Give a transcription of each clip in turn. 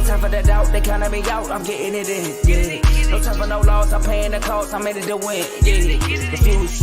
time for the doubt, they counting me out, I'm getting it in, yeah. No time for no loss, I'm paying the cost, I'm in it to win, yeah. Refuse,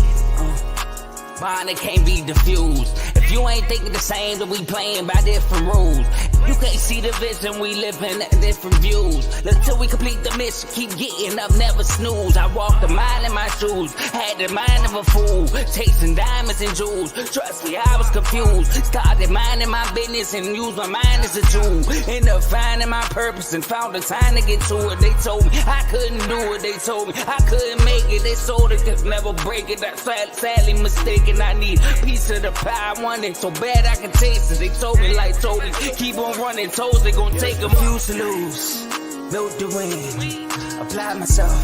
mine, it can't be diffused. If you ain't thinking the same, then we playing by different rules. You can't see the vision, we living at different views. Until we complete the mission, keep getting up, never snooze. I walked a mile in my shoes, had the mind of a fool, chasing diamonds and jewels. Trust me, I was confused. Started minding my business and used my mind as a tool. Ended up finding my purpose and found the time to get to it. They told me I couldn't do it. They told me I couldn't make it. They sold it, could never break it. That's sadly mistaken. I need a piece of the pie. I want it so bad I can taste it. They told me like told me keep on running toes, they gon' take them. Refuse to lose, built to win. Applied myself,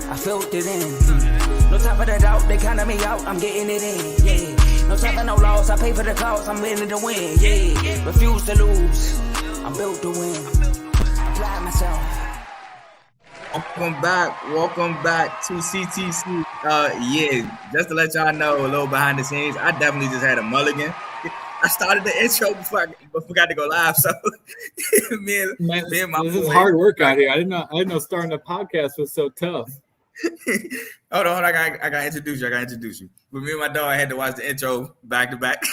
I felt it in. No time for the doubt, they counting me out, I'm getting it in, yeah. No time for no loss, I pay for the cost, I'm winning to win, yeah. Refuse to lose, I'm built to win. Applied myself. Welcome back to CTC. Yeah, just to let y'all know a little behind the scenes, I definitely just had a mulligan. I started the intro before I forgot to go live. So me and my this boy, is hard work out here. I didn't know starting a podcast was so tough. hold on, I gotta introduce you. But me and my dog had to watch the intro back to back.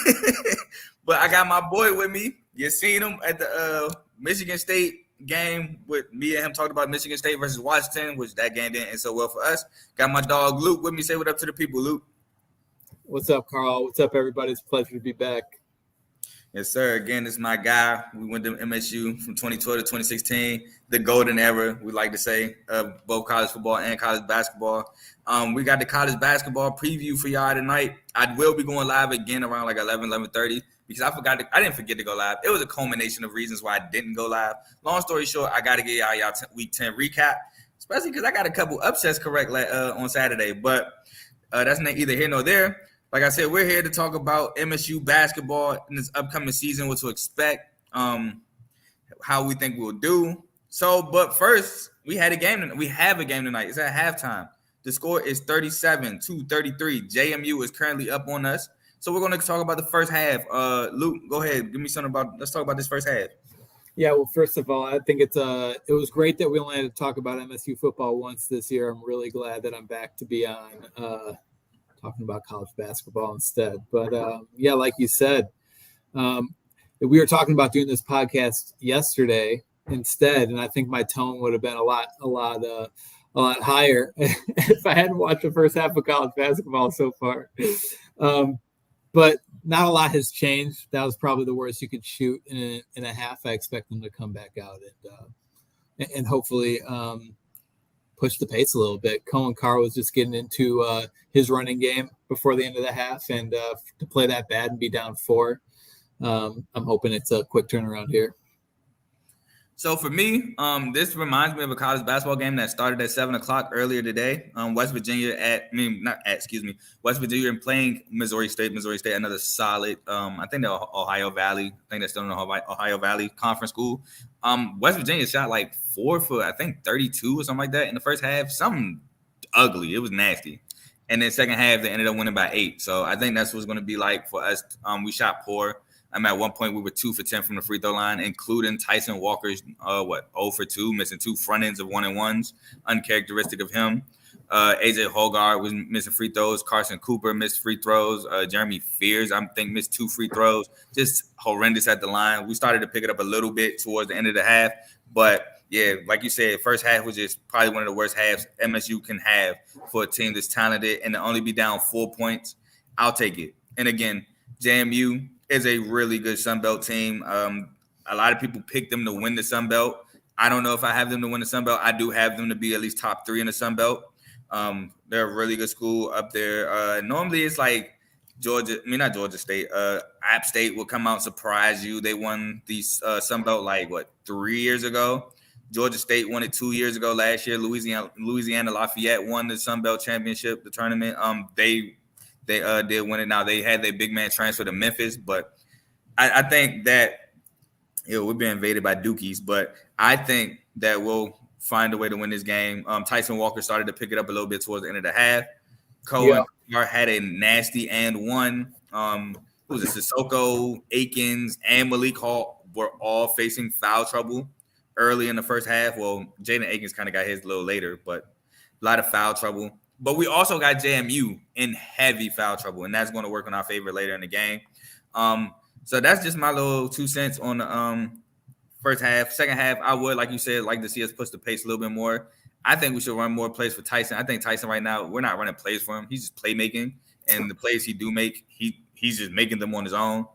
But I got my boy with me. You seen him at the Michigan State game with me and him talked about Michigan State versus Washington, which that game didn't end so well for us. Got my dog Luke with me. Say what up to the people, Luke. What's up, Carl? What's up, everybody? It's a pleasure to be back. Yes, sir. Again, this is my guy. We went to MSU from 2012 to 2016, the golden era, we like to say, of both college football and college basketball. We got the college basketball preview for y'all tonight. I will be going live again around like 11:30 because I didn't forget to go live. It was a culmination of reasons why I didn't go live. Long story short, I got to get y'all week 10 recap, especially because I got a couple upsets correct on Saturday. But that's neither here nor there. Like I said, we're here to talk about MSU basketball in this upcoming season, what to expect, how we think we'll do. So, but first, we have a game tonight. It's at halftime. The score is 37-33. JMU is currently up on us. So we're going to talk about the first half. Luke, go ahead. Give me something let's talk about this first half. Yeah, well, first of all, I think it was great that we only had to talk about MSU football once this year. I'm really glad that I'm back to be on talking about college basketball instead. But yeah, like you said, we were talking about doing this podcast yesterday instead, and I think my tone would have been a lot higher if I hadn't watched the first half of college basketball so far. But not a lot has changed. That was probably the worst you could shoot in a half. I expect them to come back out and hopefully push the pace a little bit. Cohen Carr was just getting into his running game before the end of the half, and to play that bad and be down 4, I'm hoping it's a quick turnaround here. So for me, this reminds me of a college basketball game that started at 7:00 earlier today. West Virginia and playing Missouri State. Missouri State, another solid. I think they're Ohio Valley. I think they're still in the Ohio Valley Conference School. West Virginia shot like 4 for I think 32 or something like that in the first half. Something ugly. It was nasty. And then second half, they ended up winning by 8. So I think that's what's going to be like for us. We shot poor. At one point, we were 2 for 10 from the free throw line, including Tyson Walker's 0 for 2, missing 2 front ends of 1-and-1s, uncharacteristic of him. AJ Hogarth was missing free throws. Carson Cooper missed free throws. Jeremy Fears, I think, missed 2 free throws. Just horrendous at the line. We started to pick it up a little bit towards the end of the half. But, yeah, like you said, first half was just probably one of the worst halves MSU can have for a team that's talented. And to only be down 4 points, I'll take it. And, again, JMU is a really good Sun Belt team. A lot of people pick them to win the Sun Belt. I don't know if I have them to win the Sun Belt. I do have them to be at least top 3 in the Sun Belt. They're a really good school up there. Normally it's like not Georgia State. App State will come out and surprise you. They won the Sun Belt 3 years ago. Georgia State won it 2 years ago last year. Louisiana Lafayette won the Sun Belt Championship, the tournament. They did win it. Now they had their big man transfer to Memphis, but I think that we're being invaded by Dookies, but I think that we'll find a way to win this game. Tyson Walker started to pick it up a little bit towards the end of the half. Cohen had a nasty and one. Who was it? Sissoko, Akins, and Malik Hall were all facing foul trouble. early in the first half. Well, Jaden Akins kind of got his a little later, but a lot of foul trouble. But we also got JMU in heavy foul trouble, and that's going to work in our favor later in the game. So that's just my little 2 cents on the first half. Second half, I would, like you said, like to see us push the pace a little bit more. I think we should run more plays for Tyson. I think Tyson right now, we're not running plays for him. He's just playmaking, and the plays he do make, he's just making them on his own.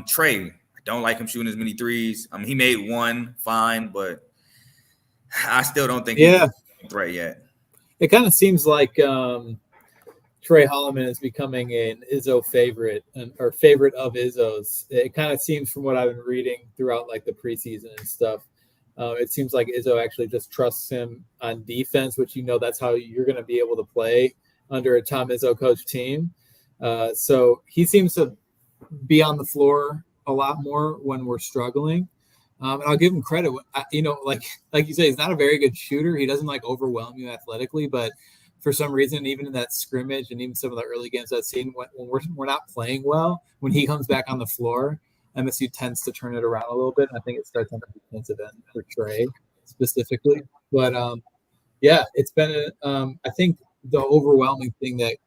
Trey, I don't like him shooting as many threes. I mean, he made one, fine, but I still don't think he's a threat yet. It kind of seems like Trey Holloman is becoming an Izzo favorite, or favorite of Izzo's. It kind of seems from what I've been reading throughout like the preseason and stuff. It seems like Izzo actually just trusts him on defense, which that's how you're going to be able to play under a Tom Izzo coach team. So he seems to be on the floor a lot more when we're struggling. And I'll give him credit. Like you say, he's not a very good shooter. He doesn't like overwhelm you athletically, but for some reason, even in that scrimmage and even some of the early games I've seen, when we're not playing well, when he comes back on the floor, MSU tends to turn it around a little bit. And I think it starts on the defensive end for Trey specifically. But it's been I think the overwhelming thing that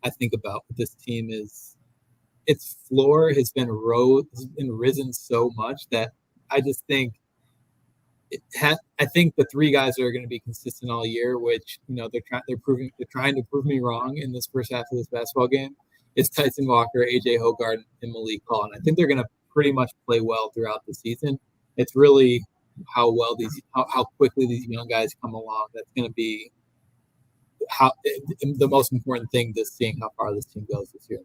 I think about with this team is its floor has been risen so much that I just think I think the three guys are going to be consistent all year, which they're trying to prove me wrong in this first half of this basketball game. It's Tyson Walker, AJ Hoggard, and Malik Hall, and I think they're going to pretty much play well throughout the season. It's really how quickly these young guys come along that's going to be the most important thing. Just seeing how far this team goes this year.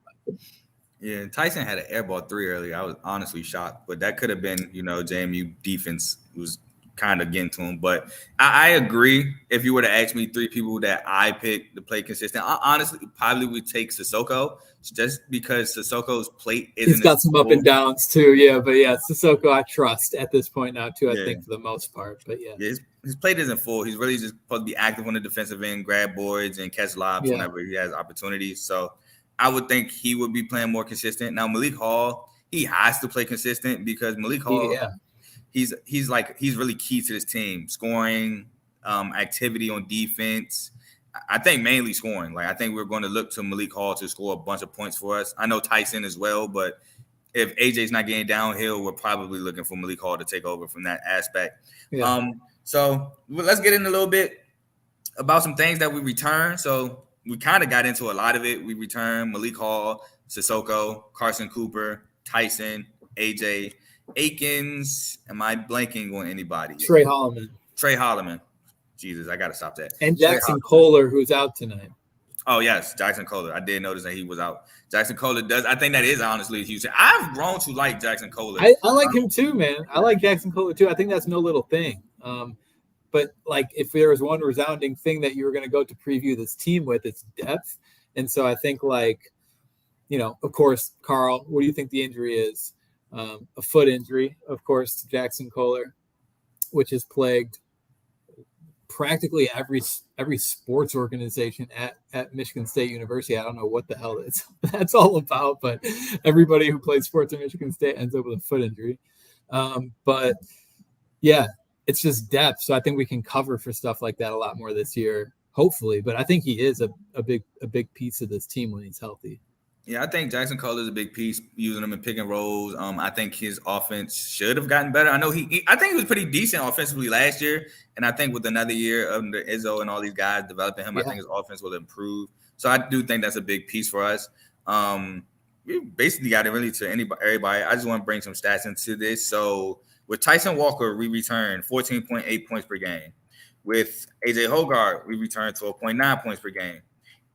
Yeah, Tyson had an airball 3 earlier. I was honestly shocked, but that could have been, JMU defense was kind of getting to him. But I agree. If you were to ask me 3 people that I picked to play consistent, I honestly probably would take Sissoko, just because Sissoko's plate isn't. He's got some up and downs too, but Sissoko I trust at this point now too. I think for the most part, but his plate isn't full. He's really just supposed to be active on the defensive end, grab boards, and catch lobs whenever he has opportunities. So I would think he would be playing more consistent. Now Malik Hall, he has to play consistent because Malik Hall, he's really key to this team. Scoring, activity on defense. I think mainly scoring. Like I think we're going to look to Malik Hall to score a bunch of points for us. I know Tyson as well, but if AJ's not getting downhill, we're probably looking for Malik Hall to take over from that aspect. Yeah. So let's get in a little bit about some things that we return. So we kind of got into a lot of it. We returned Malik Hall, Sissoko, Carson Cooper, Tyson, AJ, Akins. Am I blanking on anybody? Trey Holloman. Jesus, I got to stop that. And Jackson Kohler, who's out tonight. Oh, yes, Jackson Kohler. I did notice that he was out. Jackson Kohler does. I think that is honestly a huge thing. I've grown to like Jackson Kohler. I like him too, man. I like Jackson Kohler too. I think that's no little thing. But like, if there was one resounding thing that you were going to go to preview this team with, it's depth. And so I think, of course, Carl, what do you think the injury is? A foot injury, of course, to Jackson Kohler, which has plagued practically every sports organization at Michigan State University. I don't know what the hell that's all about, but everybody who plays sports at Michigan State ends up with a foot injury. But yeah, it's just depth. So I think we can cover for stuff like that a lot more this year, hopefully. But I think he is a big piece of this team when he's healthy. Yeah, I think Jackson Kohler is a big piece, using him in pick and rolls. I think his offense should have gotten better. I know I think he was pretty decent offensively last year, and I think with another year under Izzo and all these guys developing him, I think his offense will improve. So I do think that's a big piece for us. We basically got it really to everybody. I just want to bring some stats into this. So with Tyson Walker, we returned 14.8 points per game. With AJ Hoggard, we returned 12.9 points per game.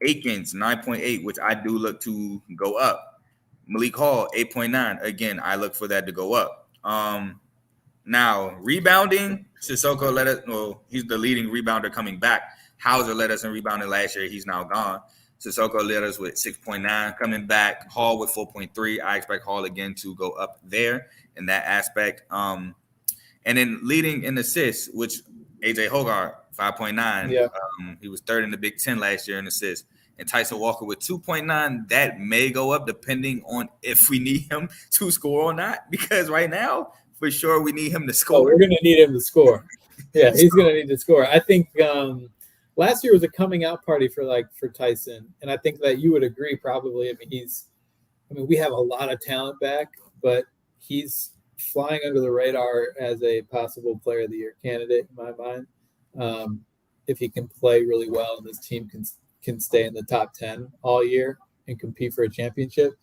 Akins, 9.8, which I do look to go up. Malik Hall, 8.9. Again, I look for that to go up. Now, rebounding, Sissoko he's the leading rebounder coming back. Hauser led us in rebounding last year. He's now gone. Sissoko led us with 6.9 coming back. Hall with 4.3. I expect Hall again to go up there in that aspect. And then leading in assists, which AJ Hoggard, 5.9. Yeah. He was third in the Big Ten last year in assists. And Tyson Walker with 2.9. That may go up depending on if we need him to score or not. Because right now, for sure we need him to Oh, score. we're going to need him to score. Yeah, he's going to need to score. I think last year was a coming out party for Tyson, and I think that you would agree probably. I mean, we have a lot of talent back, but he's flying under the radar as a possible Player of the Year candidate in my mind. If he can play really well and this team can stay in the top 10 all year and compete for a championship,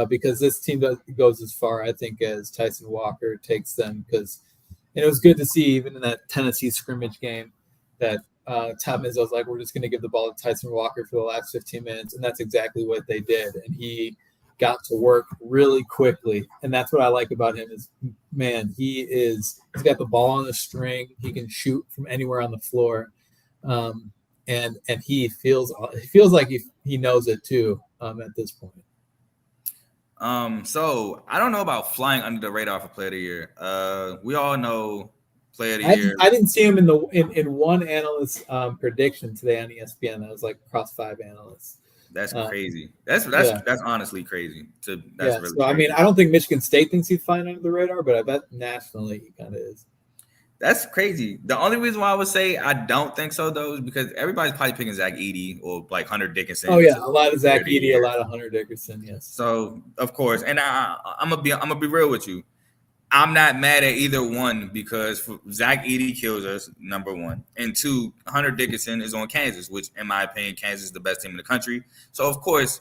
because this team goes as far, I think, as Tyson Walker takes them. Because it was good to see, even in that Tennessee scrimmage game, that Tom Izzo's like, we're just going to give the ball to Tyson Walker for the last 15 minutes, and that's exactly what they did. And he got to work really quickly, and that's what I like about him. Is, man, he's got the ball on the string. He can shoot from anywhere on the floor, and he feels like he knows it too at this point. So I don't know about flying under the radar for Player of the Year. We all know Player of the Year. I didn't see him in one analyst prediction today on ESPN. That was like across 5 analysts. That's crazy. That's honestly crazy. Really so crazy. I mean, I don't think Michigan State thinks he's flying under the radar, but I bet nationally he kind of is. That's crazy. The only reason why I would say I don't think so, though, is because everybody's probably picking Zach Edey or like Hunter Dickinson. Oh yeah, a lot of Zach Edey, a lot of Hunter Dickinson. Yes. So of course, and I'm gonna be real with you. I'm not mad at either one because Zach Edey kills us, number one, and 2, Hunter Dickinson is on Kansas, which in my opinion, Kansas is the best team in the country. So of course,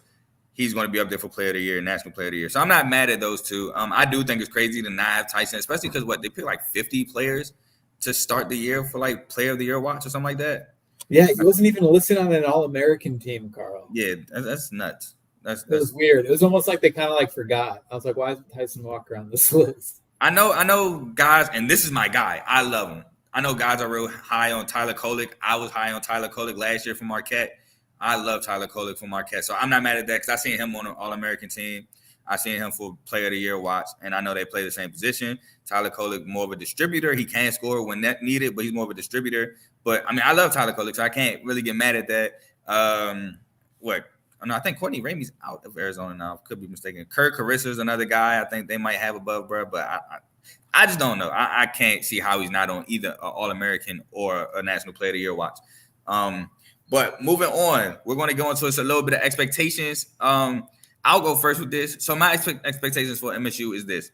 he's going to be up there for Player of the Year, National Player of the Year. So I'm not mad at those two. I do think it's crazy to not have Tyson, especially because they pick like 50 players to start the year for like Player of the Year watch or something like that. Yeah, he wasn't even listed on an All-American team, Carl. Yeah, that's nuts. That was weird. It was almost like they kind of like forgot. I was like, why isn't Tyson Walker on this list? I know guys, and this is my guy. I love him. I know guys are real high on Tyler Kolek. I was high on Tyler Kolek last year from Marquette. I love Tyler Kolek from Marquette. So I'm not mad at that because I seen him on an All-American team. I seen him for Player of the Year watch, and I know they play the same position. Tyler Kolek, more of a distributor. He can score when that needed, but he's more of a distributor. But, I mean, I love Tyler Kolek, so I can't really get mad at that. I think Courtney Ramey's out of Arizona now. Could be mistaken. Kirk Carissa is another guy I think they might have above, bro, but I just don't know. I can't see how he's not on either an All-American or a National Player of the Year watch. But moving on, we're going to go into a little bit of expectations. I'll go first with this. So my expectations for MSU is this.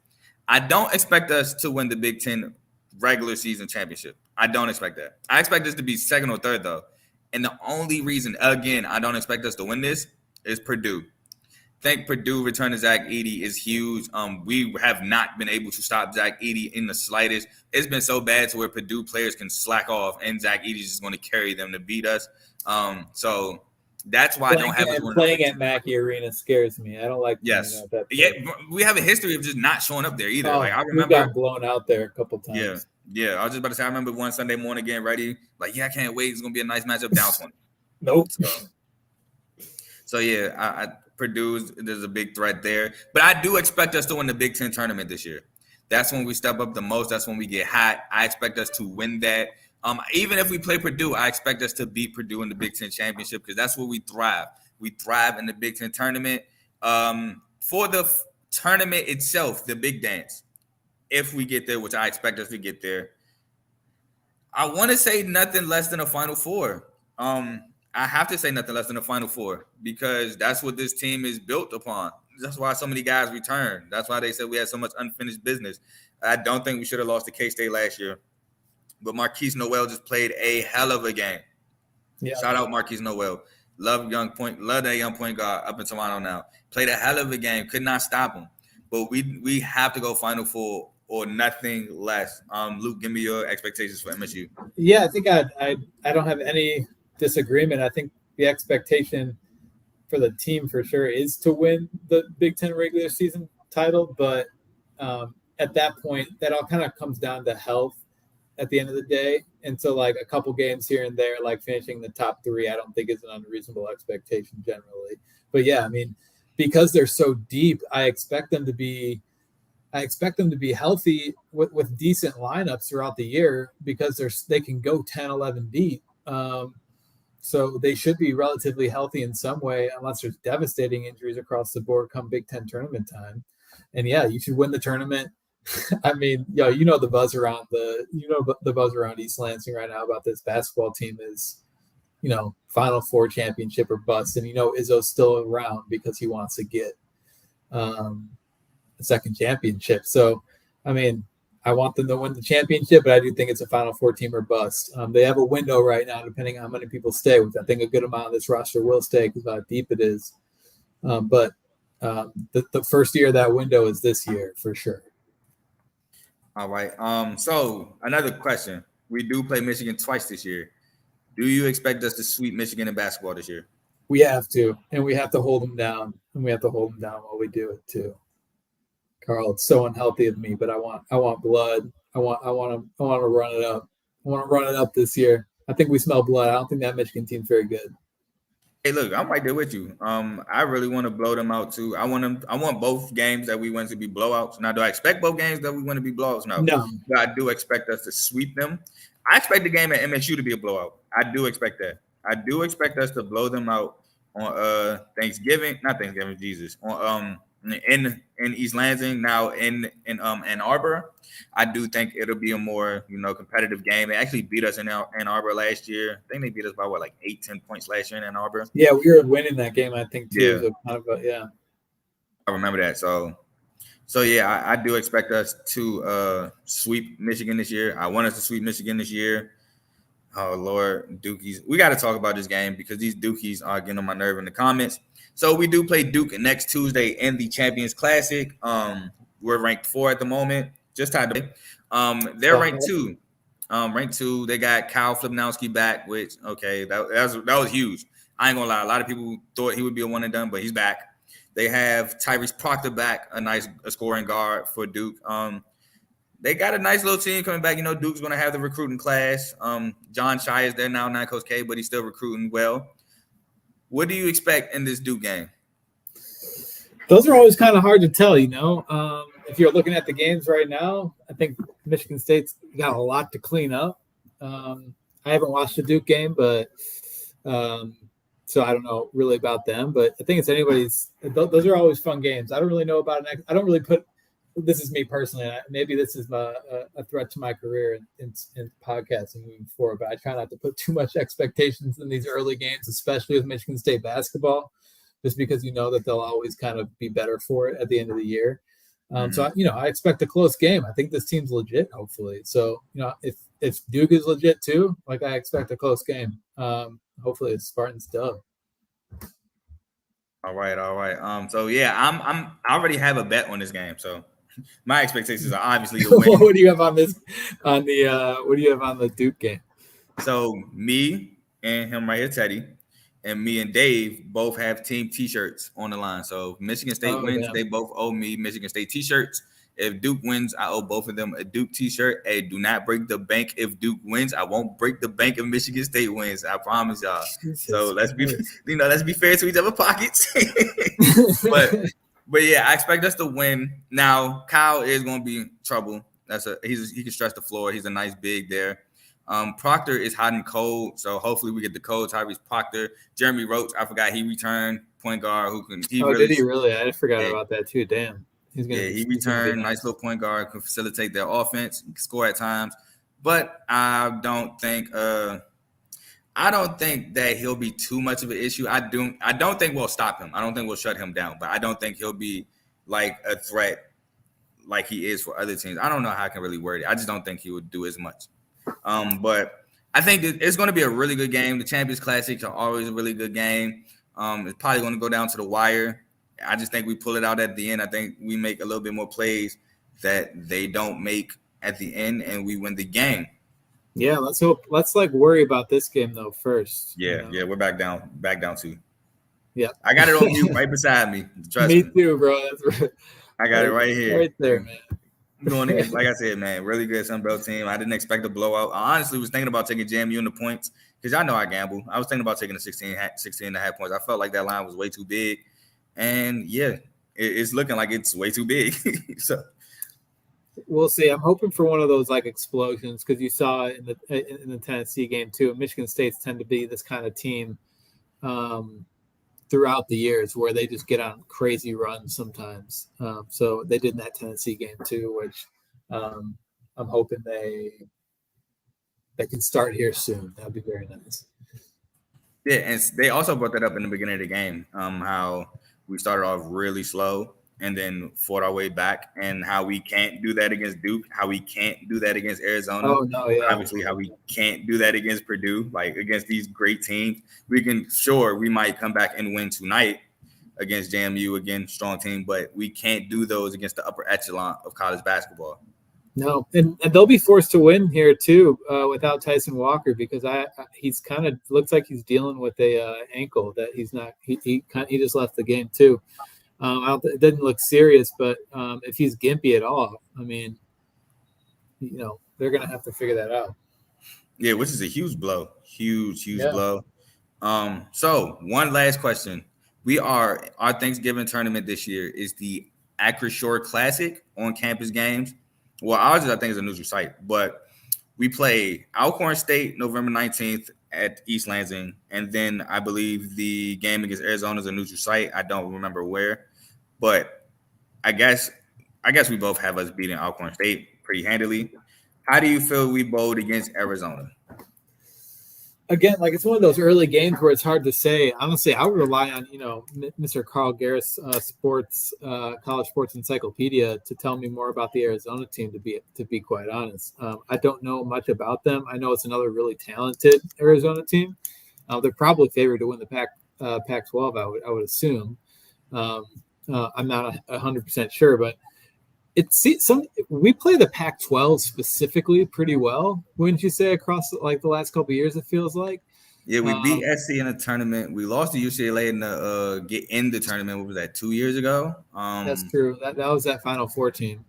I don't expect us to win the Big Ten regular season championship. I don't expect that. I expect us to be second or third, though. And the only reason, again, I don't expect us to win this is Purdue. I think Purdue returning Zach Edey is huge. We have not been able to stop Zach Edey in the slightest. It's been so bad to where Purdue players can slack off, and Zach Edey is just going to carry them to beat us. So that's why I don't have us playing at Mackey Arena scares me. I don't like. Yes, we have a history of just not showing up there either. I remember got blown out there a couple times. Yeah. I was just about to say. I remember one Sunday morning getting ready. Like, I can't wait. It's gonna be a nice matchup. Down 20. Nope. So yeah, Purdue, there's a big threat there. But I do expect us to win the Big Ten tournament this year. That's when we step up the most. That's when we get hot. I expect us to win that. Even if we play Purdue, I expect us to beat Purdue in the Big Ten championship because that's where we thrive. We thrive in the Big Ten tournament. For the tournament itself, the big dance, if we get there, which I expect us to get there, I want to say nothing less than a Final Four. I have to say nothing less than a Final Four because that's what this team is built upon. That's why so many guys return. That's why they said we had so much unfinished business. I don't think we should have lost to K-State last year. But Marquise Noel just played a hell of a game. Yeah. Shout out Marquise Noel. Love that young point guard up in Toronto now. Played a hell of a game. Could not stop him. But we have to go Final Four or nothing less. Luke, give me your expectations for MSU. Yeah, I think I don't have any disagreement. I think the expectation for the team for sure is to win the Big Ten regular season title. But at that point, that all kind of comes down to health at the end of the day. And so like a couple games here and there, like finishing the top 3, I don't think is an unreasonable expectation generally. But yeah, I mean, because they're so deep, I expect them to be healthy with decent lineups throughout the year because they can go 10, 11 deep. So they should be relatively healthy in some way, unless there's devastating injuries across the board come Big Ten tournament time. And yeah, you should win the tournament. I mean, you know the buzz around the buzz around East Lansing right now about this basketball team is, Final Four championship or bust, and Izzo's still around because he wants to get a second championship. So, I mean, I want them to win the championship, but I do think it's a Final Four team or bust. They have a window right now, depending on how many people stay. Which I think a good amount of this roster will stay because of how deep it is. But the first year of that window is this year for sure. All right. So another question: we do play Michigan twice this year. Do you expect us to sweep Michigan in basketball this year? We have to, and we have to hold them down, while we do it too. Carl, it's so unhealthy of me, but I want blood. I want to run it up. I want to run it up this year. I think we smell blood. I don't think that Michigan team's very good. Hey, look, I'm right there with you. I really want to blow them out too. I want both games that we win to be blowouts. Now, do I expect both games that we win to be blowouts? No. But I do expect us to sweep them. I expect the game at MSU to be a blowout. I do expect that. I do expect us to blow them out on in East Lansing, now in Ann Arbor. I do think it'll be a more competitive game. They actually beat us in Ann Arbor last year. I think they beat us by 8-10 points last year in Ann Arbor. Yeah, we were winning that game, I think too. Yeah. I remember that. So yeah, I do expect us to sweep Michigan this year. I want us to sweep Michigan this year. Oh Lord, Dukies. We got to talk about this game because these Dukies are getting on my nerve in the comments. So we do play Duke next Tuesday in the Champions Classic. We're ranked 4 at the moment. Just tied to they're ranked 2. Ranked 2. They got Kyle Flipnowski back, which that was huge. I ain't gonna lie. A lot of people thought he would be a one and done, but he's back. They have Tyrese Proctor back, a scoring guard for Duke. They got a nice little team coming back. Duke's going to have the recruiting class. John Shai is there now, not Coach K, but he's still recruiting well. What do you expect in this Duke game? Those are always kind of hard to tell, If you're looking at the games right now, I think Michigan State's got a lot to clean up. I haven't watched the Duke game, but so I don't know really about them. But I think it's anybody's. Those are always fun games. I don't really know about it. I don't really put. This is me personally. Maybe this is a threat to my career in podcasting moving forward, but I try not to put too much expectations in these early games, especially with Michigan State basketball, just because that they'll always kind of be better for it at the end of the year. So, I expect a close game. I think this team's legit, hopefully. So, if Duke is legit too, I expect a close game. Hopefully it's Spartans dub. All right. So yeah, I already have a bet on this game. So my expectations are obviously to win. What do you have on this? What do you have on the Duke game? So me and him right here, Teddy, and me and Dave both have team T-shirts on the line. So if Michigan State wins, they both owe me Michigan State T-shirts. If Duke wins, I owe both of them a Duke T-shirt. Hey, do not break the bank if Duke wins. I won't break the bank if Michigan State wins. I promise y'all. So let's be fair to each other pockets. But yeah, I expect us to win. Now, Kyle is going to be in trouble. He can stretch the floor. He's a nice big there. Proctor is hot and cold, so hopefully we get the cold. Tyrese Proctor, Jeremy Roach. I forgot he returned point guard who can. Did he really? I forgot about that too. Damn. He returned. Nice little point guard, can facilitate their offense, score at times. But I don't think that he'll be too much of an issue. I don't think we'll stop him. I don't think we'll shut him down. But I don't think he'll be like a threat like he is for other teams. I don't know how I can really word it. I just don't think he would do as much. But I think it's going to be a really good game. The Champions Classics are always a really good game. It's probably going to go down to the wire. I just think we pull it out at the end. I think we make a little bit more plays that they don't make at the end, and we win the game. Yeah, let's hope. Let's worry about this game though first. Yeah, we're back down 2. Yeah, I got it on mute right beside me. Trust me. Me too, bro. I got it right here, right there, man. Going against, like I said, man, really good Sun Belt team. I didn't expect a blowout. I honestly was thinking about taking JMU in the points because y'all know I gamble. I was thinking about taking the 16 and a half points. I felt like that line was way too big. And yeah, it's looking like it's way too big. So we'll see. I'm hoping for one of those explosions because you saw in the Tennessee game too. Michigan States tend to be this kind of team throughout the years where they just get on crazy runs sometimes. So they did in that Tennessee game too, which I'm hoping they can start here soon. That'd be very nice. Yeah, and they also brought that up in the beginning of the game, how we started off really slow and then fought our way back, and how we can't do that against Duke, how we can't do that against Arizona. Oh no, yeah. Obviously, how we can't do that against Purdue, like against these great teams. We might come back and win tonight against JMU, again, strong team, but we can't do those against the upper echelon of college basketball. No, and they'll be forced to win here too without Tyson Walker, because he's kind of looks like he's dealing with a ankle that he's not. He just left the game too. It doesn't look serious, but if he's gimpy at all, I mean, they're gonna have to figure that out. Yeah, which is a huge blow, huge blow. So one last question: our Thanksgiving tournament this year is the Acrisure Classic on campus games. Well, ours I think is a neutral site, but we play Alcorn State November 19th at East Lansing, and then I believe the game against Arizona is a neutral site. I don't remember where, but I guess we both have us beating Alcorn State pretty handily. How do you feel we bowled against Arizona? Again, like it's one of those early games where it's hard to say. Honestly, I would rely on Mr. Carl Garris, college sports encyclopedia, to tell me more about the Arizona team. To be quite honest, I don't know much about them. I know it's another really talented Arizona team. They're probably favored to win the Pac-12. I would assume. I'm not 100% sure, but we play the Pac-12 specifically pretty well, wouldn't you say, across like the last couple of years? It feels like. Yeah, we beat SC in a tournament. We lost to UCLA in the get in the tournament. What was that, 2 years ago? That's true. That was that Final Four team.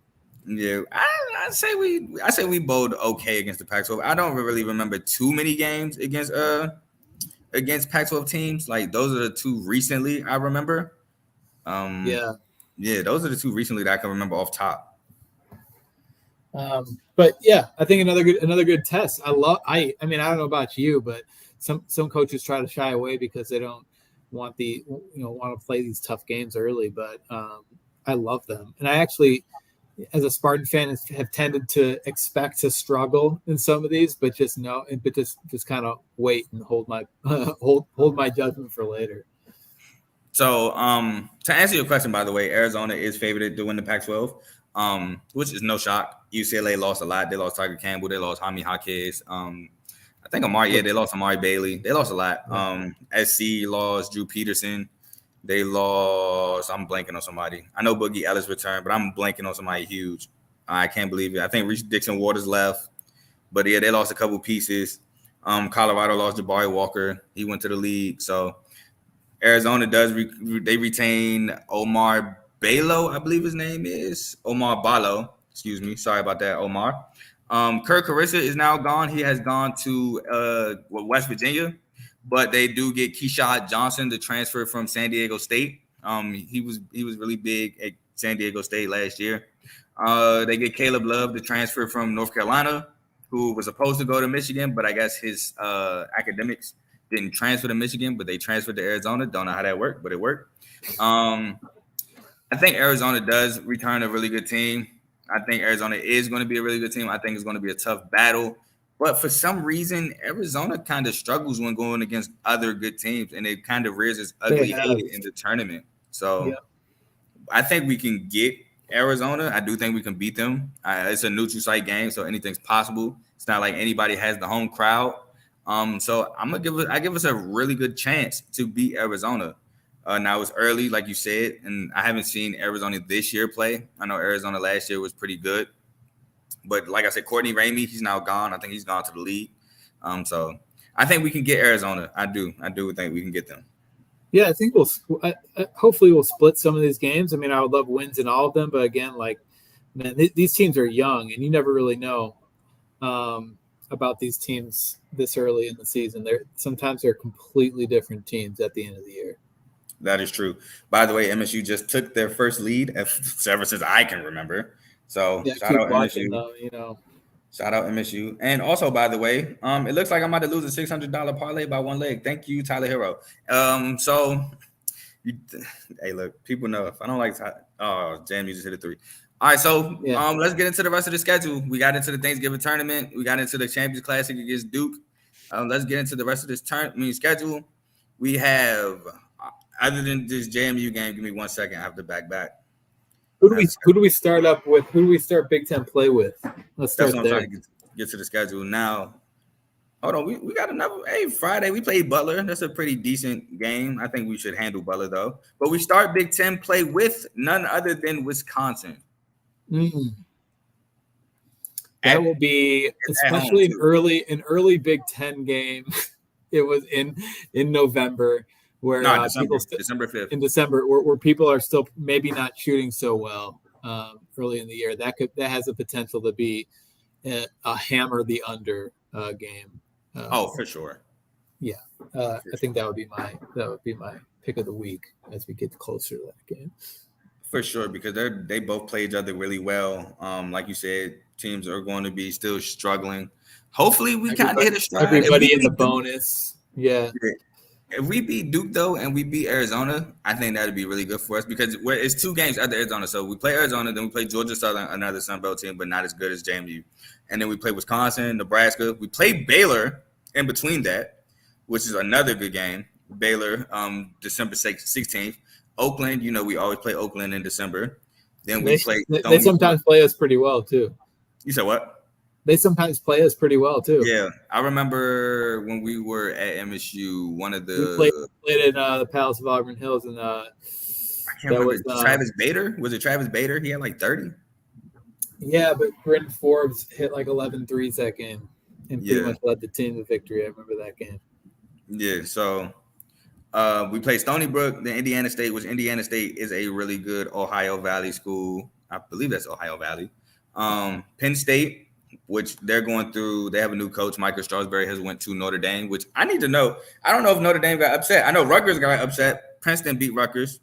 Yeah, I say we bowled okay against the Pac-12. I don't really remember too many games against Pac-12 teams. Like those are the two recently I remember. Yeah, those are the two recently that I can remember off top. But yeah, I think another good test. I mean, I don't know about you, but some coaches try to shy away because they don't want want to play these tough games early. But I love them, and I actually, as a Spartan fan, have tended to expect to struggle in some of these, but just kind of wait and hold my hold my judgment for later. So, to answer your question, by the way, Arizona is favored to win the Pac-12, which is no shock. UCLA lost a lot. They lost Tiger Campbell. They lost Jaime Jaquez. I think they lost Amari Bailey. They lost a lot. SC lost Drew Peterson. They lost, I'm blanking on somebody. I know Boogie Ellis returned, but I'm blanking on somebody huge. I can't believe it. I think Reese Dixon Waters left. But yeah, they lost a couple pieces. Colorado lost Jabari Walker. He went to the league. So Arizona they retain Omar Balo, I believe his name is. Omar Balo. Excuse me. Sorry about that, Omar. Kirk Carissa is now gone. He has gone to West Virginia, but they do get Keyshawn Johnson, the transfer from San Diego State. He was really big at San Diego State last year. They get Caleb Love, the transfer from North Carolina, who was supposed to go to Michigan, but I guess his academics didn't transfer to Michigan, but they transferred to Arizona. Don't know how that worked, but it worked. I think Arizona does return a really good team. I think Arizona is going to be a really good team. I think it's going to be a tough battle. But for some reason, Arizona kind of struggles when going against other good teams, and it kind of rears its ugly head in the tournament. So I think we can get Arizona. I do think we can beat them. It's a neutral site game, so anything's possible. It's not like anybody has the home crowd. So I give us a really good chance to beat Arizona. Now it's early, like you said, and I haven't seen Arizona this year play. I know Arizona last year was pretty good, but like I said, Courtney Ramey, he's now gone. I think he's gone to the league. So I think we can get Arizona. I do think we can get them. Yeah, I think hopefully we'll split some of these games. I mean, I would love wins in all of them, but again, these teams are young, and you never really know about these teams this early in the season. Sometimes they're completely different teams at the end of the year. That is true. By the way, MSU just took their first lead ever since I can remember. So shout out MSU. Shout out MSU. And also, by the way, it looks like I'm about to lose a $600 parlay by one leg. Thank you, Tyler Hero. Hey, look, people know if I don't like JMU just hit a 3. All right, so Yeah. let's get into the rest of the schedule. We got into the Thanksgiving tournament. We got into the Champions Classic against Duke. Let's get into the rest of this schedule. We have, other than this JMU game, give me 1 second. I have to back. Who do we start up with? Who do we start Big Ten play with? Let's start That's what I'm there. trying to get to the schedule now. Hold on, we got another. Hey, Friday we played Butler. That's a pretty decent game. I think we should handle Butler though. But we start Big Ten play with none other than Wisconsin. That will be especially an early Big Ten game. It was in November where December 5th. In December where people are still maybe not shooting so well early in the year. That has the potential to be a hammer the under game. For sure. Yeah, I think that would be my pick of the week as we get closer to that game. For sure, because they both play each other really well. Like you said, teams are going to be still struggling. Hopefully, we kind of hit a stride. Everybody in the bonus. Yeah. If we beat Duke, though, and we beat Arizona, I think that would be really good for us because it's 2 games after Arizona. So we play Arizona, then we play Georgia Southern, another Sun Belt team, but not as good as JMU. And then we play Wisconsin, Nebraska. We play Baylor in between that, which is another good game. Baylor, December 16th. Oakland, we always play Oakland in December. Then we play. They sometimes play us pretty well, too. You said what? They sometimes play us pretty well too. Yeah, I remember when we were at MSU. We played in the Palace of Auburn Hills, and I can't remember. Travis Bader. Was it Travis Bader? He had like 30. Yeah, but Brent Forbes hit like 11 threes that game, and pretty much led the team to victory. I remember that game. Yeah, so we played Stony Brook, then Indiana State, which Indiana State is a really good Ohio Valley school. I believe that's Ohio Valley. Penn State, which they're going through. They have a new coach. Michael Strasbury has went to Notre Dame, which I need to know. I don't know if Notre Dame got upset. I know Rutgers got upset. Princeton beat Rutgers.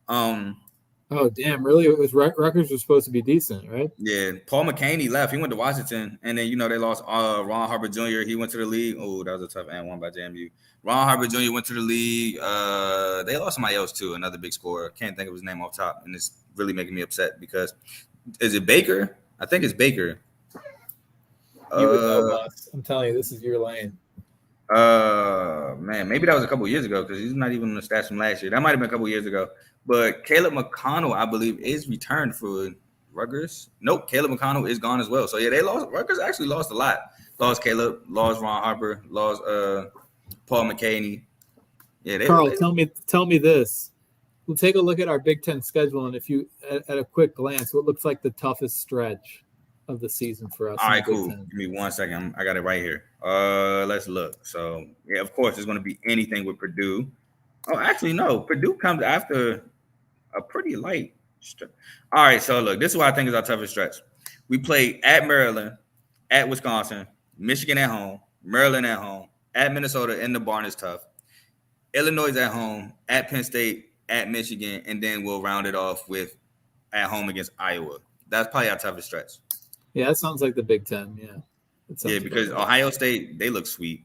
Oh, damn. Really? It was Rutgers was supposed to be decent, right? Yeah. Paul McCaney left. He went to Washington. And then, they lost Ron Harper Jr. He went to the league. Oh, that was a tough and one by JMU. Ron Harper Jr. went to the league. They lost somebody else, too, another big scorer. Can't think of his name off top. And it's really making me upset because is it Baker? I think it's Baker. You would know, boss. I'm telling you, this is your lane. Man, maybe that was a couple years ago because he's not even on the stats from last year. That might have been a couple years ago. But Caleb McConnell, I believe, is returned for Rutgers. Nope, Caleb McConnell is gone as well. So yeah, they lost. Rutgers actually lost a lot. Lost Caleb, lost Ron Harper, lost Paul McCaney. Yeah, Carl, tell me this. We'll take a look at our Big Ten schedule, and if you at a quick glance, what looks like the toughest stretch of the season for us. All right, cool. Give me 1 second. I got it right here. Let's look. So, yeah, of course, it's going to be anything with Purdue. Oh, actually, no. Purdue comes after a pretty light stretch. All right, so look, this is what I think is our toughest stretch. We play at Maryland, at Wisconsin, Michigan at home, Maryland at home, at Minnesota in the barn is tough. Illinois at home, at Penn State, at Michigan, and then we'll round it off with at home against Iowa. That's probably our toughest stretch. Yeah, that sounds like the Big Ten. Yeah. Yeah, because Ohio State, they look sweet.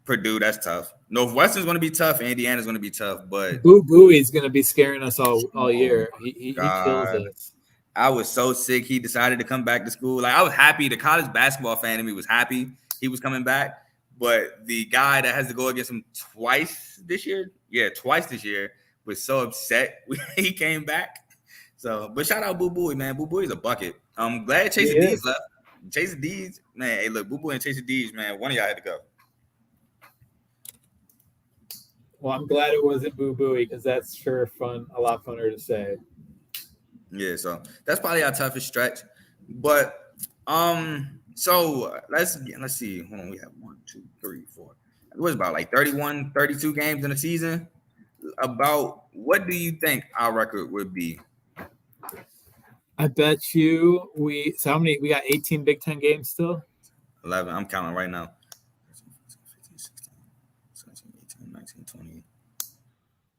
Purdue, that's tough. Northwestern's going to be tough. Indiana's going to be tough. But Boo Booey's going to be scaring us all year. He kills us. I was so sick. He decided to come back to school. Like I was happy. The college basketball fan in me was happy he was coming back. But the guy that has to go against him twice this year, was so upset when he came back. So, but shout out Boo Booey, man. Boo Booey's a bucket. I'm glad Chase Dees left. Chase Dees, man. Hey, look, Boo Booey and Chase Dees, man. One of y'all had to go. Well, I'm glad it wasn't Boo Booey because that's sure fun. A lot funner to say. Yeah, so that's probably our toughest stretch. But so let's see. Hold on, we have 1, 2, 3, 4. It was about like 31, 32 games in the season. About what do you think our record would be? I bet you we got 18 Big Ten games still? 11. I'm counting right now. 15, 16, 17, 18, 19, 20.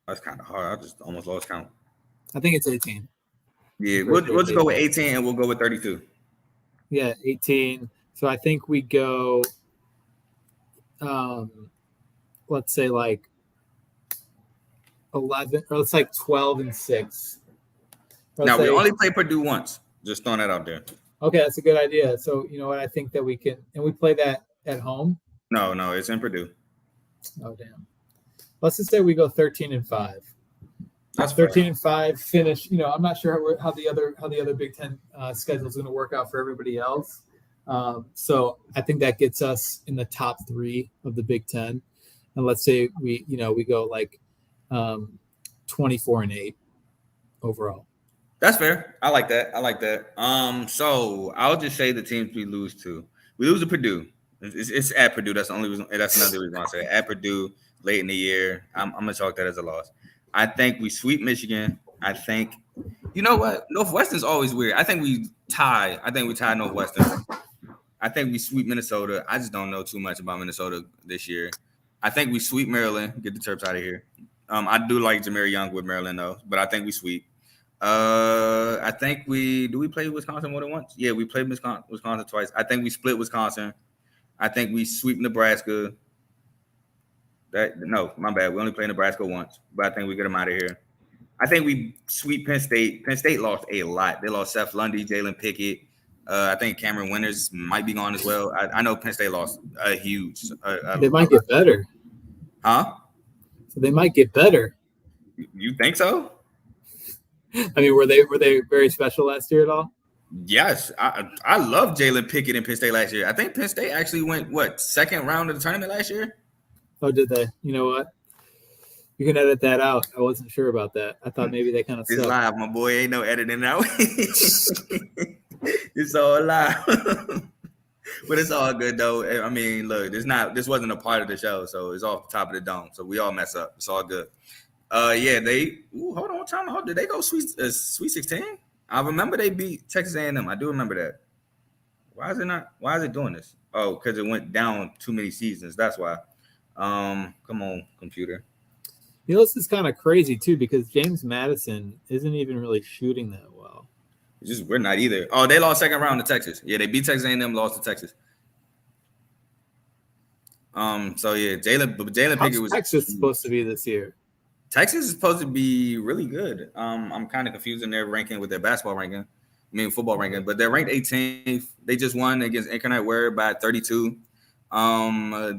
That's kind of hard. I just almost lost count. I think it's 18. Yeah, we'll just go with 18 and we'll go with 32. Yeah, 18. So I think we go, let's say like 11, or let's like 12 and 6. Now, we only play Purdue once. Just throwing that out there. Okay, that's a good idea. So you know what? I think that we can, and we play that at home. No, it's in Purdue. Oh damn! Let's just say we go 13-5. That's 13-5 finish. You know, I'm not sure how the other Big Ten schedule is going to work out for everybody else. So I think that gets us in the top 3 of the Big Ten. And let's say we go like 24-8 overall. That's fair. I like that. So I'll just say the teams we lose to. We lose to Purdue. It's at Purdue. That's the only reason. That's another reason I say it. At Purdue late in the year. I'm gonna chalk that as a loss. I think we sweep Michigan. I think, you know what? Northwestern's always weird. I think we tie. Northwestern. I think we sweep Minnesota. I just don't know too much about Minnesota this year. I think we sweep Maryland. Get the Terps out of here. I do like Jameer Young with Maryland though, but I think we sweep. I think we play Wisconsin more than once? Yeah, we played Wisconsin twice. I think we split Wisconsin. I think we sweep Nebraska. No, my bad. We only played Nebraska once, but I think we get them out of here. I think we sweep Penn State. Penn State lost a lot. They lost Seth Lundy, Jalen Pickett. I think Cameron Winters might be gone as well. I know Penn State lost a huge. They might get better. Huh? So they might get better. You think so? I mean, were they very special last year at all? Yes, I love Jalen Pickett in Penn State last year. I think Penn State actually went second round of the tournament last year. Oh, did they? You know what? You can edit that out. I wasn't sure about that. I thought maybe they kind of. It's live, my boy. Ain't no editing out. It's all live. But it's all good though. I mean, look, this wasn't a part of the show, so it's off the top of the dome. So we all mess up. It's all good. Yeah, hold on, time out. Did they go Sweet 16? I remember they beat Texas A&M. I do remember that. Why is it doing this? Oh, because it went down too many seasons. That's why. Come on, computer. You know, this is kind of crazy too because James Madison isn't even really shooting that well. It's just we're not either. Oh, they lost second round to Texas. Yeah, they beat Texas A&M, lost to Texas. So yeah, Jalen Pickett was Texas supposed to be this year. Texas is supposed to be really good. I'm kind of confused in their ranking with their basketball ranking. I mean football ranking, but they're ranked 18th. They just won against Incarnate Word by 32.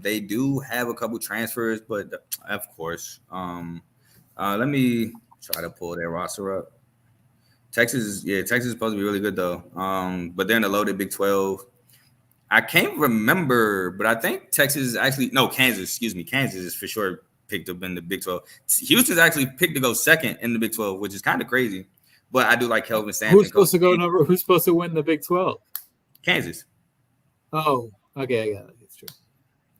They do have a couple transfers, but of course, let me try to pull their roster up. Texas is supposed to be really good though. But they're in the loaded Big 12. I can't remember, but I think Kansas is for sure picked up in the Big 12. Houston's actually picked to go second in the Big 12, which is kind of crazy. But I do like Kelvin Sampson. Who's supposed to win the Big 12? Kansas. Oh, okay, I got it. It's true.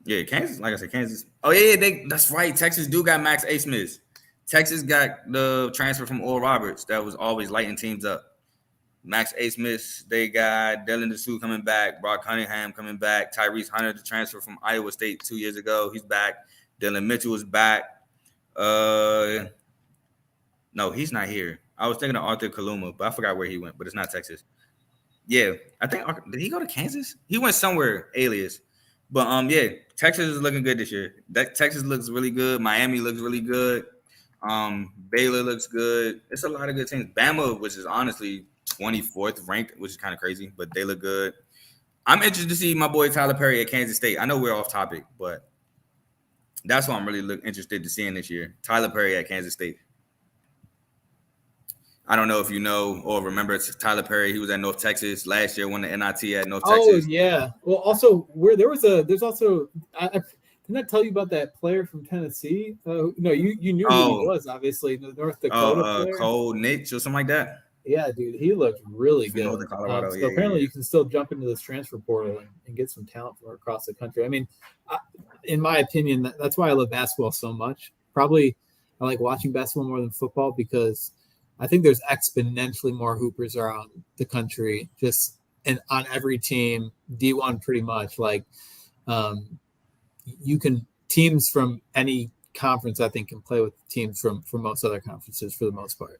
Yeah, Kansas. Like I said, Kansas. Oh yeah, that's right. Texas do got Max A. Smith. Texas got the transfer from Oral Roberts that was always lighting teams up. Max A. Smith. They got Dylan DeSue coming back. Brock Cunningham coming back. Tyrese Hunter, the transfer from Iowa State 2 years ago. He's back. Dylan Mitchell is back. No, he's not here. I was thinking of Arthur Kaluma, but I forgot where he went, but it's not Texas. Yeah, I think did he go to Kansas? He went somewhere alias. But yeah, Texas is looking good this year. Texas looks really good. Miami looks really good. Baylor looks good. It's a lot of good teams. Bama, which is honestly 24th ranked, which is kind of crazy, but they look good. I'm interested to see my boy Tyler Perry at Kansas State. I know we're off topic, but that's what I'm really interested to seeing this year. Tyler Perry at Kansas State. I don't know if you know or remember Tyler Perry. He was at North Texas last year, won the NIT at North Texas. Oh yeah. Well, also there's also didn't I tell you about that player from Tennessee? No, you knew who he was, obviously, the North Dakota player. Cole Nitch or something like that. Yeah, dude, he looked really good. Colorado, so apparently you can still jump into this transfer portal and get some talent from across the country. I mean, in my opinion, that's why I love basketball so much. Probably I like watching basketball more than football because I think there's exponentially more hoopers around the country, just and on every team, D1 pretty much. Like you can teams from any conference, I think, can play with teams from most other conferences for the most part.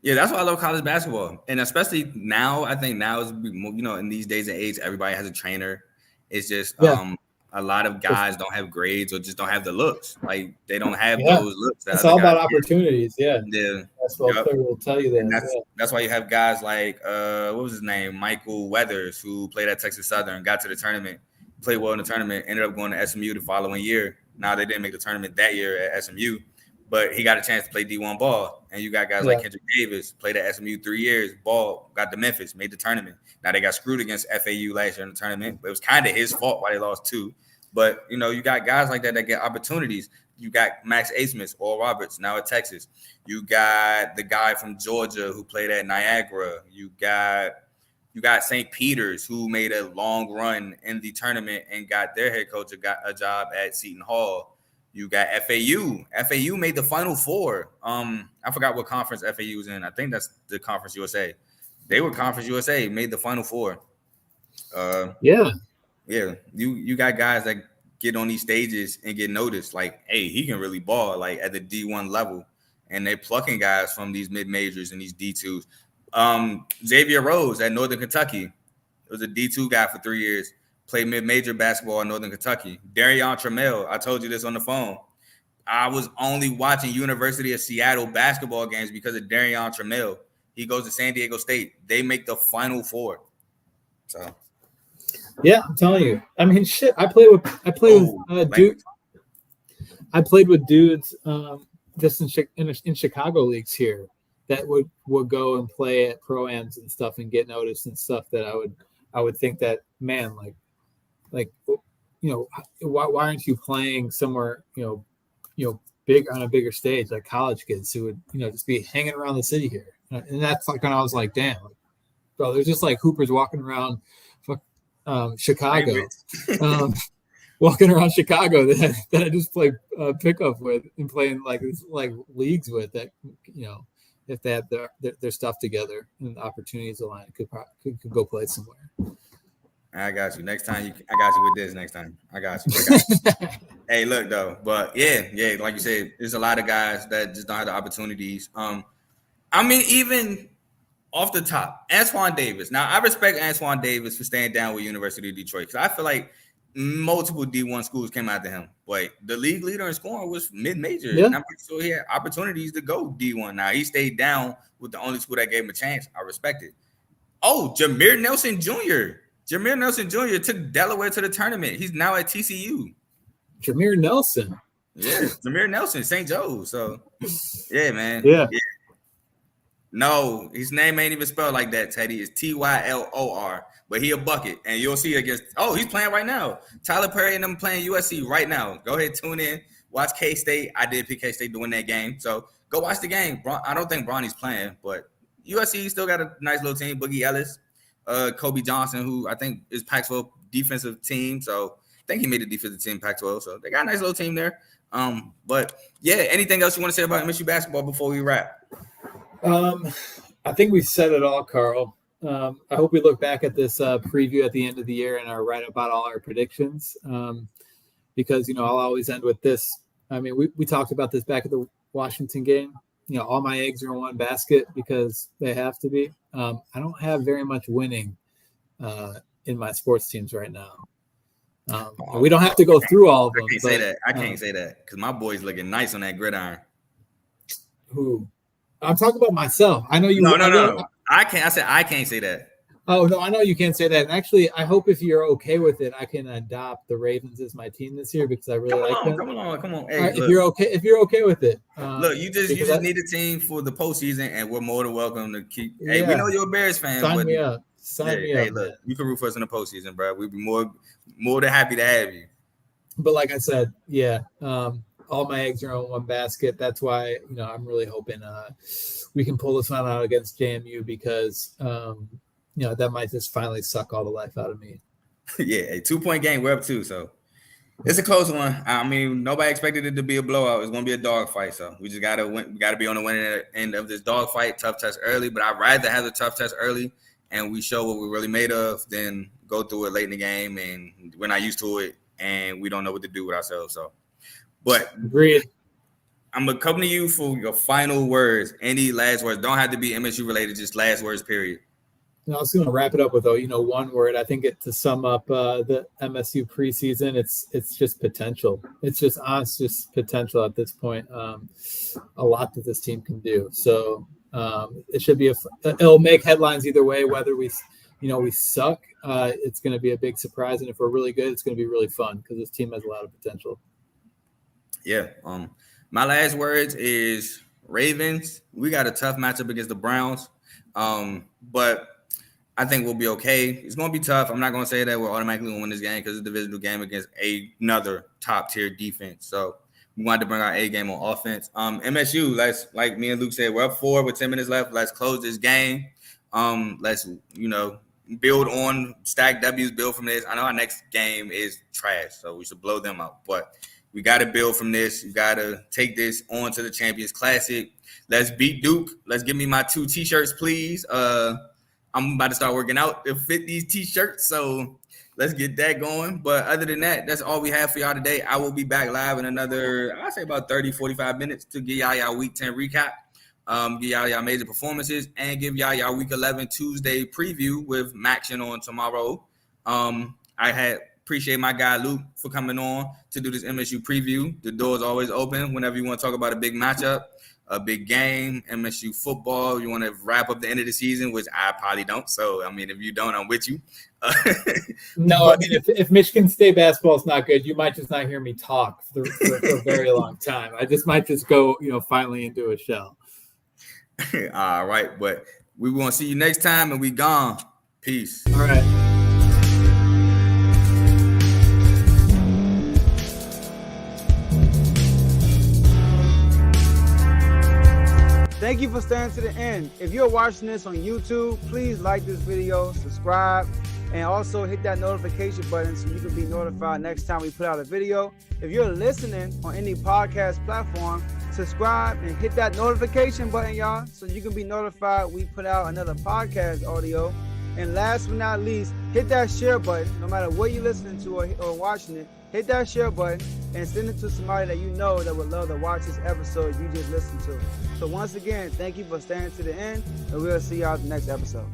Yeah, that's why I love college basketball. And especially now, I think now is, in these days and age, everybody has a trainer. It's just a lot of guys don't have grades or just don't have the looks. Like they don't have those looks. It's all about opportunities. Yeah. basketball player will tell you that. And that's why you have guys like what was his name, Michael Weathers, who played at Texas Southern, got to the tournament, played well in the tournament, ended up going to SMU the following year. Now they didn't make the tournament that year at SMU, but he got a chance to play D1 ball. And you got guys like Kendrick Davis, played at SMU 3 years, ball, got to Memphis, made the tournament. Now they got screwed against FAU last year in the tournament, but it was kind of his fault why they lost 2. But, you know, you got guys like that get opportunities. You got Max Asmus, Oral Roberts, now at Texas. You got the guy from Georgia who played at Niagara. You got St. Peter's, who made a long run in the tournament and got their head coach a job at Seton Hall. You got FAU. FAU made the Final Four. I forgot what conference FAU was in. I think that's the Conference USA. They were Conference USA, made the Final Four. Yeah. You got guys that get on these stages and get noticed. Like, hey, he can really ball like at the D1 level, and they're plucking guys from these mid majors and these D2s. Xavier Rose at Northern Kentucky was a D2 guy for 3 years. Played mid-major basketball in Northern Kentucky. Darion Trammell, I told you this on the phone. I was only watching University of Seattle basketball games because of Darion Trammell. He goes to San Diego State. They make the Final Four. So, yeah, I'm telling you. I mean, shit. I played with dudes just in Chicago leagues here that would go and play at pro-ams and stuff and get noticed and stuff that I would think that, man, like, you know, why aren't you playing somewhere, you know, big on a bigger stage like college kids who would, you know, just be hanging around the city here. And that's like when I was like, damn, bro, there's just like hoopers walking around Chicago, walking around Chicago that I just play pickup with and playing like leagues with that, you know, if they have their stuff together and the opportunities align, could go play somewhere. I got you. Next time, I got you with this. Next time, I got you. Hey, look though, but yeah, like you said, there's a lot of guys that just don't have the opportunities. I mean, even off the top, Antoine Davis. Now, I respect Antoine Davis for staying down with University of Detroit because I feel like multiple D1 schools came after him. But the league leader in scoring was mid-major. Yeah. And I'm pretty sure he had opportunities to go D1. Now, he stayed down with the only school that gave him a chance. I respect it. Oh, Jameer Nelson Jr. Jameer Nelson Jr. took Delaware to the tournament. He's now at TCU. Jameer Nelson. Yeah, Jameer Nelson, St. Joe's. So, yeah, man. Yeah. No, his name ain't even spelled like that, Teddy. It's Tylor, but he a bucket. And you'll see against – he's playing right now. Tyler Perry and them playing USC right now. Go ahead, tune in. Watch K-State. I did pick K-State to win that game. So, go watch the game. I don't think Bronny's playing, but USC still got a nice little team. Boogie Ellis. Kobe Johnson, who I think is Pac-12 defensive team. So I think he made a defensive team Pac-12. So they got a nice little team there. But yeah, anything else you want to say about MSU basketball before we wrap? I think we said it all, Carl. I hope we look back at this preview at the end of the year and are right about all our predictions. Because, you know, I'll always end with this. I mean, we talked about this back at the Washington game. You know, all my eggs are in one basket because they have to be. I don't have very much winning in my sports teams right now. We don't have to go through all of them. I can't say that because my boy's looking nice on that gridiron. Who? I'm talking about myself. I know you. No. I can't. I said I can't say that. Oh no, I know you can't say that. And actually, I hope if you're okay with it, I can adopt the Ravens as my team this year because I really like them. Come on. Hey, right, if you're okay with it. Look, you just need a team for the postseason, and we're more than welcome to keep. Hey, we know you're a Bears fan. Sign me up. Hey, look, you can root for us in the postseason, bro. We'd be more than happy to have you. But like I said, yeah, all my eggs are on one basket. That's why, you know, I'm really hoping we can pull this one out against JMU because. You know, that might just finally suck all the life out of me. Yeah, a 2-point game. We're up 2, so it's a close one. I mean, nobody expected it to be a blowout. It's going to be a dogfight, so we just got to win. We got to be on the winning end of this dogfight. Tough test early, but I'd rather have the tough test early and we show what we're really made of than go through it late in the game and we're not used to it and we don't know what to do with ourselves. So, but agreed. I'm going to come to you for your final words. Any last words? Don't have to be MSU related, just last words, period. I was going to wrap it up with one word. I think to sum up the MSU preseason, it's just potential. It's just honest, just potential at this point. A lot that this team can do. So it should be it'll make headlines either way. Whether we suck, it's going to be a big surprise, and if we're really good, it's going to be really fun because this team has a lot of potential. Yeah. My last words is Ravens. We got a tough matchup against the Browns, but I think we'll be okay. It's going to be tough. I'm not going to say that we're automatically going to win this game because it's a divisional game against another top-tier defense. So we wanted to bring our A game on offense. MSU, like me and Luke said, we're up 4 with 10 minutes left. Let's close this game. Let's, build on stack W's, build from this. I know our next game is trash, so we should blow them out. But we got to build from this. You got to take this on to the Champions Classic. Let's beat Duke. Let's give me my 2 T-shirts, please. I'm about to start working out to fit these T-shirts, so let's get that going. But other than that, that's all we have for y'all today. I will be back live in another, I'd say about 30, 45 minutes to give y'all Week 10 recap, give y'all major performances, and give y'all Week 11 Tuesday preview with Maction on tomorrow. I appreciate my guy Luke for coming on to do this MSU preview. The door is always open whenever you want to talk about a big matchup, a big game, MSU football. You want to wrap up the end of the season, which I probably don't. So, I mean, if you don't, I'm with you. No, I mean, if Michigan State basketball is not good, you might just not hear me talk for a very long time. I just might just go, finally into a shell. All right. But we want to see you next time, and we gone. Peace. All right. Thank you for staying to the end. If you're watching this on YouTube, please like this video, subscribe, and also hit that notification button so you can be notified next time we put out a video. If you're listening on any podcast platform, subscribe and hit that notification button, y'all, so you can be notified we put out another podcast audio. And last but not least, hit that share button. No matter what you're listening to or watching it, hit that share button and send it to somebody that you know that would love to watch this episode you just listened to. So once again, thank you for staying to the end, and we'll see y'all at the next episode.